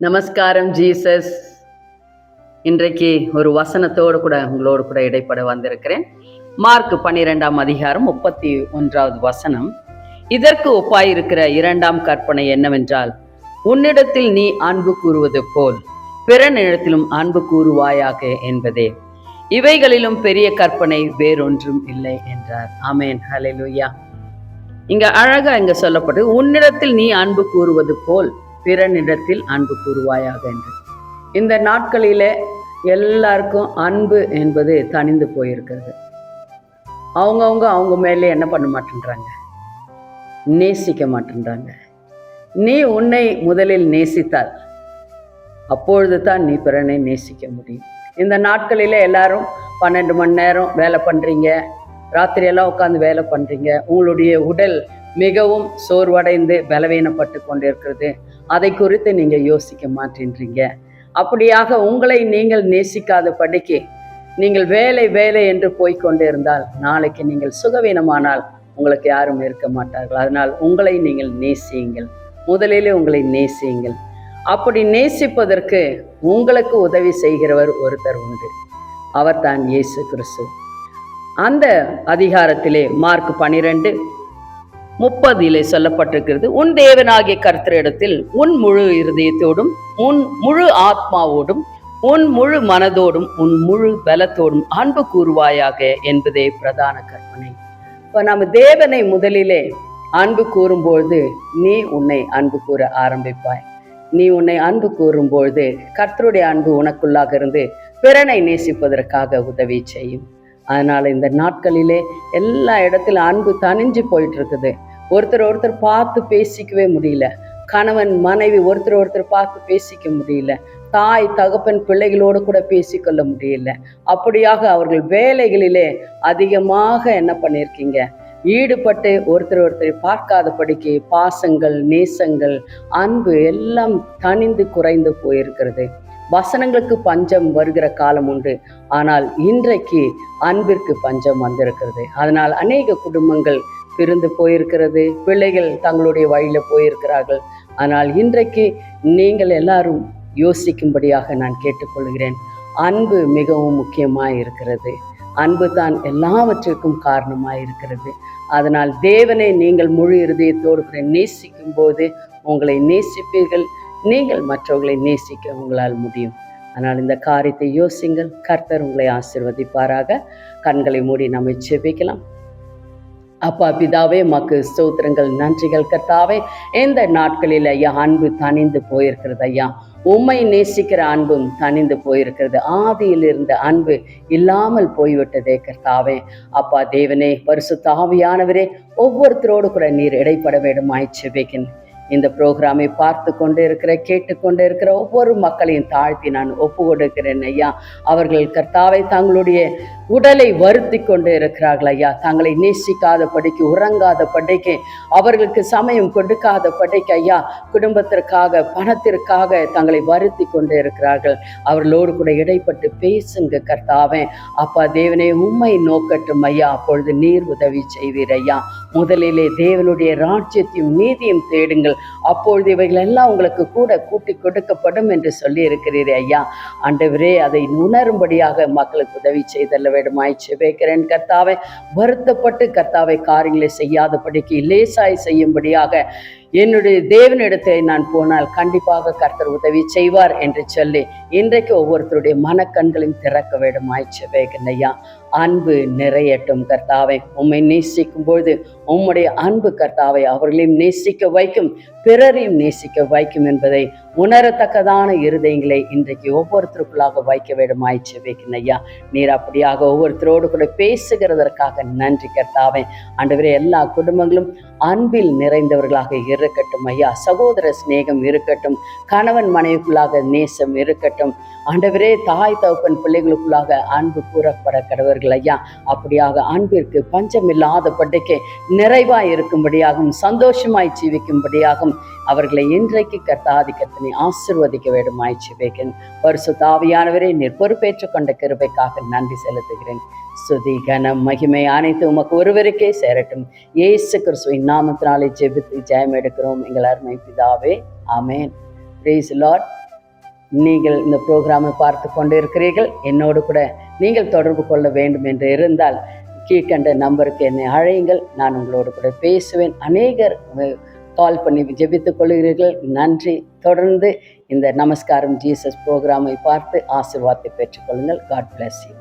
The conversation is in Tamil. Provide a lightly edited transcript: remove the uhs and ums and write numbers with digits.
நமஸ்காரம் ஜீசஸ். இன்றைக்கு ஒரு வசனத்தோடு கூட உங்களோடு கூட இடைப்பட வந்திருக்கிறேன். மார்க் 12ஆம் அதிகாரம் 31வது வசனம். இதற்கு ஒப்பாயிருக்கிற இரண்டாம் கற்பனை என்னவென்றால், உன்னிடத்தில் நீ அன்பு கூறுவது போல் பிறனிடத்திலும் அன்பு கூறுவாயாக என்பதே. இவைகளிலும் பெரிய கற்பனை வேறொன்றும் இல்லை என்றார். ஆமேன், ஹல்லேலூயா. இங்க அழகா இங்க சொல்லப்பட்டு, உன்னிடத்தில் நீ அன்பு கூறுவது போல் பிறனிடத்தில் அன்பு கூறுவாயாக என்று. இந்த நாட்களிலே எல்லாருக்கும் அன்பு என்பது தணிந்து போயிருக்கிறது. அவங்க மேலே என்ன பண்ண மாட்டேன்றாங்க, நேசிக்க மாட்டேன்றாங்க. நீ உன்னை முதலில் நேசித்தால் அப்பொழுது தான் நீ பிறனை நேசிக்க முடியும். இந்த நாட்களிலே எல்லாரும் 12 மணி நேரம் வேலை பண்ணுறீங்க, ராத்திரியெல்லாம் உட்காந்து வேலை பண்ணுறீங்க. உங்களுடைய உடல் மிகவும் சோர்வடைந்து பலவீனப்பட்டு கொண்டிருக்கிறது. அதை குறித்து நீங்கள் யோசிக்க மாட்டேன்றீங்க. அப்படியாக உங்களை நீங்கள் நேசிக்காத படிக்கு நீங்கள் வேலை வேலை என்று போய்கொண்டு இருந்தால் நாளைக்கு நீங்கள் சுகவீனமானால் உங்களுக்கு யாரும் இருக்க மாட்டார்கள். அதனால் உங்களை நீங்கள் நேசியுங்கள், முதலிலே உங்களை நேசியுங்கள். அப்படி நேசிப்பதற்கு உங்களுக்கு உதவி செய்கிறவர் ஒருத்தர் உண்டு, அவர் தான் இயேசு கிறிஸ்து. அந்த அதிகாரத்திலே மார்க் 12:30 சொல்லப்பட்டிருக்கிறது, உன் தேவனாகிய கர்த்தரிடத்தில் உன் முழு இருதயத்தோடும் உன் முழு ஆத்மாவோடும் உன் முழு மனதோடும் உன் முழு பலத்தோடும் அன்பு கூறுவாயாக என்பதே பிரதான கற்பனை. இப்போ நம்ம தேவனை முதலிலே அன்பு கூறும்பொழுது நீ உன்னை அன்பு கூற ஆரம்பிப்பாய். நீ உன்னை அன்பு கூறும்பொழுது கர்த்தருடைய அன்பு உனக்குள்ளாக இருந்து பிறனை நேசிப்பதற்காக உதவி செய்யும். அதனால இந்த நாட்களிலே எல்லா இடத்திலும் அன்பு தணிஞ்சு போயிட்டு இருக்குது. ஒருத்தர் பார்த்து பேசிக்கவே முடியல. கணவன் மனைவி ஒருத்தர் பார்த்து பேசிக்க முடியல. தாய் தகப்பன் பிள்ளைகளோடு கூட பேசிக்கொள்ள முடியல. அப்படியாக அவர்கள் வேலைகளிலே அதிகமாக என்ன பண்ணியிருக்கீங்க, ஈடுபட்டு ஒருத்தர் பார்க்காதபடிக்கு பாசங்கள், நேசங்கள், அன்பு எல்லாம் தணிந்து குறைந்து போயிருக்கிறது. வசனங்களுக்கு பஞ்சம் வருகிற காலம் உண்டு, ஆனால் இன்றைக்கு அன்பிற்கு பஞ்சம் வந்திருக்கிறது. அதனால் அநேக குடும்பங்கள் பிரிந்து போயிருக்கிறது, பிள்ளைகள் தங்களுடைய வழியில போயிருக்கிறார்கள். ஆனால் இன்றைக்கு நீங்கள் எல்லாரும் யோசிக்கும்படியாக நான் கேட்டுக்கொள்கிறேன். அன்பு மிகவும் முக்கியமாய் இருக்கிறது. அன்பு தான் எல்லாவற்றிற்கும் காரணமாய் இருக்கிறது. அதனால் தேவனை நீங்கள் முழு இருதயத்தோடு நேசிக்கும் போது உங்களை நேசிப்பீர்கள், நீங்கள் மற்றவர்களை நேசிக்க உங்களால் முடியும். ஆனால் இந்த காரியத்தை யோசிங்கள். கர்த்தர் உங்களை ஆசீர்வதிப்பாராக. கண்களை மூடி நம்மை ஜெபிக்கலாம். அப்பா பிதாவே, மக்கு ஸ்தோத்திரங்கள், நன்றிகள் கர்த்தாவே. இந்த நாட்களில் ஐயா அன்பு தணிந்து போயிருக்கிறது ஐயா. உம்மை நேசிக்கிற அன்பும் தணிந்து போயிருக்கிறது. ஆதியில் இருந்த அன்பு இல்லாமல் போய்விட்டதே கர்த்தாவே. அப்பா தேவனே, பரிசுத்த ஆவியானவரே, ஒவ்வொருத்தரோடு கூட நீர் இடைப்பட வேண்டுமாய் ஜெபிக்கிறேன். இந்த ப்ரோக்ராமை பார்த்து கொண்டு இருக்கிற கேட்டுக்கொண்டு இருக்கிற ஒவ்வொரு மக்களையும் தாழ்த்தி நான் ஒப்பு கொடுக்கிறேன் ஐயா. அவர்கள் கர்த்தாவை தங்களுடைய உடலை வருத்தி கொண்டு இருக்கிறார்கள் ஐயா. தங்களை நேசிக்காத படிக்கு, உறங்காத படிக்கு, அவர்களுக்கு சமயம் கொடுக்காத படிக்கு ஐயா, குடும்பத்திற்காக பணத்திற்காக தங்களை வருத்தி கொண்டு இருக்கிறார்கள். அவர்களோடு கூட இடைப்பட்டு பேசுங்க கர்த்தாவே. அப்பா தேவனே, உம்மை நோக்கட்டும் ஐயா. அப்பொழுது நீர் உதவி செய்வீர் ஐயா. முதலிலே தேவனுடைய ராஜ்யத்தையும் நீதியும் தேடுங்கள், அப்பொழுது இவைகள் எல்லாம் உங்களுக்கு கூட கூட்டி கொடுக்கப்படும் என்று சொல்லி இருக்கிறீரே ஐயா. ஆண்டவரே, அதை உணரும்படியாக மக்களுக்கு உதவி செய்தல்ல வேண்டுமாய் ஜெபிக்கிறேன் கர்த்தாவே. வருத்தப்பட்டு கர்த்தாவை காரியங்களை செய்யாதபடிக்கு லேசாய் செய்யும்படியாக என்னுடைய தேவனிடத்தை நான் போனால் கண்டிப்பாக கர்த்தர் உதவி செய்வார் என்று சொல்லி இன்றைக்கு ஒவ்வொருத்தருடைய மனக்கண்களையும் திறக்க வேண்டுமாய் ஜெபிக்கிறேன் ஐயா. அன்பு நிறையட்டும் கர்த்தாவை. உம்மை நேசிக்கும் பொழுது உம்முடைய அன்பு கர்த்தாவை அவர்களையும் நேசிக்க வைக்கும், பிறரையும் நேசிக்க வைக்கும் என்பதை உணரத்தக்கதான இருதயங்களை இன்றைக்கு ஒவ்வொருத்தருக்குள்ளாக வைக்க வேண்டுமாய் ஜெபிக்கிறேன் ஐயா. நீர் அப்படியாக ஒவ்வொருத்தரோடு கூட பேசுகிறதற்காக நன்றி கர்த்தாவை. ஆண்டவரே, எல்லா குடும்பங்களும் அன்பில் நிறைந்தவர்களாக இருக்கட்டும் ஐயா. சகோதர சிநேகம் இருக்கட்டும், கணவன் மனைவிக்குள்ளாக நேசம் இருக்கட்டும். ஆண்டவரே, தாய் தகப்பன் பிள்ளைகளுக்குள்ளாக அன்பு கூறப்பட கடவர்கள் ஐயா. அப்படியாக அன்பிற்கு பஞ்சமில்லாத பட்டைக்கு நிறைவாய் இருக்கும்படியாகவும் சந்தோஷமாய் ஜீவிக்கும்படியாகவும் அவர்களை இன்றைக்கு கர்த்தாதி கர்த்தனை ஆசீர்வதிக்க வேண்டுமாய் ஜெபிக்கிறேன். பரிசுத்த ஆவியானவரே, நீர் பொறுப்பேற்றுக் கொண்ட கிருபைக்காக நன்றி செலுத்துகிறேன். ஸ்துதி கனம் மகிமை அனைத்து உமக்கு ஒருவருக்கே சேரட்டும். இயேசு கிறிஸ்துவின் நாமத்தினாலே ஜெபித்து ஜெயம் எடுக்கிறோம் எங்கள் அருமை பிதாவே. ஆமென். Praise the lord. நீங்கள் இந்த ப்ரோக்ராமை பார்த்து கொண்டு இருக்கிறீர்கள். என்னோடு கூட நீங்கள் தொடர்பு கொள்ள வேண்டும் என்று இருந்தால் கீழ்கண்ட நம்பருக்கு என்னை அழையுங்கள். நான் உங்களோடு கூட பேசுவேன். அநேகர் கால் பண்ணி ஜெபித்துக் கொள்கிறீர்கள். நன்றி. தொடர்ந்து இந்த நமஸ்காரம் ஜீசஸ் ப்ரோக்ராமை பார்த்து ஆசீர்வாதத்தை பெற்றுக்கொள்ளுங்கள். God bless you.